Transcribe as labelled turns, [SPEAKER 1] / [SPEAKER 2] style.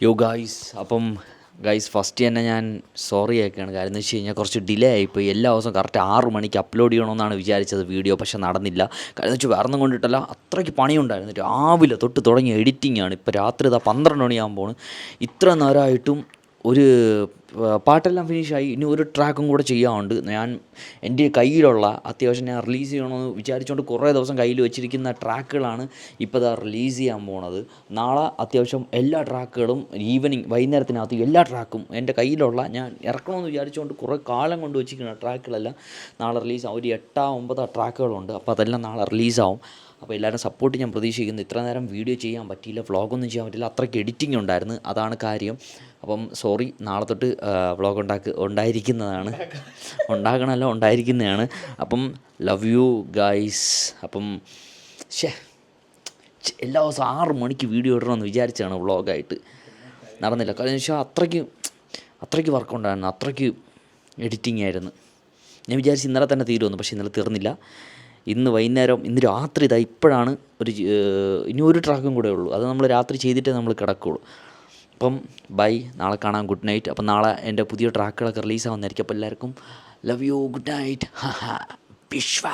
[SPEAKER 1] യോ ഗായ്സ്, അപ്പം guys first തന്നെ ഞാൻ സോറി ആക്കുകയാണ്. കാര്യം എന്ന് വെച്ച് കഴിഞ്ഞാൽ കുറച്ച് ഡിലേ ആയിപ്പോയി. എല്ലാ ദിവസവും കറക്റ്റ് 6 മണിക്ക് അപ്ലോഡ് ചെയ്യണമെന്നാണ് വിചാരിച്ചത് വീഡിയോ, പക്ഷേ നടന്നില്ല. കാര്യം എന്ന് വെച്ചാൽ വേറെ ഒന്നും കൊണ്ടിട്ടല്ല, അത്രയ്ക്ക് പണിയുണ്ടായിരുന്നു. രാവിലെ തൊട്ട് തുടങ്ങിയ എഡിറ്റിംഗ് ആണ്. ഇപ്പോൾ രാത്രി ഇതാ 12 മണിയാകുമ്പോൾ ഇത്ര നേരമായിട്ടും ഒരു പാട്ടെല്ലാം ഫിനിഷായി. ഇനി ഒരു ട്രാക്കും കൂടെ ചെയ്യാനുണ്ട്. ഞാൻ എൻ്റെ കയ്യിലുള്ള അത്യാവശ്യം ഞാൻ റിലീസ് ചെയ്യണമെന്ന് വിചാരിച്ചുകൊണ്ട് കുറേ ദിവസം കയ്യിൽ വെച്ചിരിക്കുന്ന ട്രാക്കുകളാണ് ഇപ്പോൾ ഇതാ റിലീസ് ചെയ്യാൻ പോണത്. നാളെ അത്യാവശ്യം എല്ലാ ട്രാക്കുകളും വൈകുന്നേരത്തിനകത്ത് എല്ലാ ട്രാക്കും എൻ്റെ കയ്യിലുള്ള ഞാൻ ഇറക്കണമെന്ന് വിചാരിച്ചുകൊണ്ട് കുറേ കാലം കൊണ്ട് വെച്ചിരിക്കുന്ന ട്രാക്കുകളെല്ലാം നാളെ റിലീസാവും. ഒരു 8-9 ട്രാക്കുകളുണ്ട്. അപ്പോൾ അതെല്ലാം നാളെ റിലീസാവും. അപ്പോൾ എല്ലാവരും സപ്പോർട്ട് ഞാൻ പ്രതീക്ഷിക്കുന്നു. ഇത്ര നേരം വീഡിയോ ചെയ്യാൻ പറ്റിയില്ല, വ്ളോഗൊന്നും ചെയ്യാൻ പറ്റില്ല, അത്രയ്ക്ക് എഡിറ്റിംഗ് ഉണ്ടായിരുന്നു. അതാണ് കാര്യം. അപ്പം സോറി. നാളെ തൊട്ട് വ്ളോഗ് ഉണ്ടായിരിക്കുന്നതാണ്. അപ്പം ലവ് യു ഗൈസ്. അപ്പം എല്ലാ ദിവസവും 6 മണിക്ക് വീഡിയോ ഇടണമെന്ന് വിചാരിച്ചാണ് വ്ളോഗായിട്ട്. നടന്നില്ല. കാരണം വെച്ചാൽ അത്രയ്ക്ക് വർക്കുണ്ടായിരുന്നു, അത്രയ്ക്ക് എഡിറ്റിംഗ് ആയിരുന്നു. ഞാൻ വിചാരിച്ചു ഇന്നലെ തന്നെ തീരുമെന്ന്, പക്ഷേ ഇന്നലെ തീർന്നില്ല. ഇന്ന് രാത്രി ഇപ്പോഴാണ് ഇനി ഒരു ട്രാക്കും കൂടെ ഉള്ളൂ. അത് നമ്മൾ രാത്രി ചെയ്തിട്ടേ നമ്മൾ കിടക്കുകയുള്ളൂ. അപ്പം ബൈ, നാളെ കാണാം. Good night. അപ്പം നാളെ എൻ്റെ പുതിയ ട്രാക്കുകളൊക്കെ റിലീസാവുന്നതായിരിക്കും. അപ്പോൾ എല്ലാവർക്കും love you, good night. Vishwa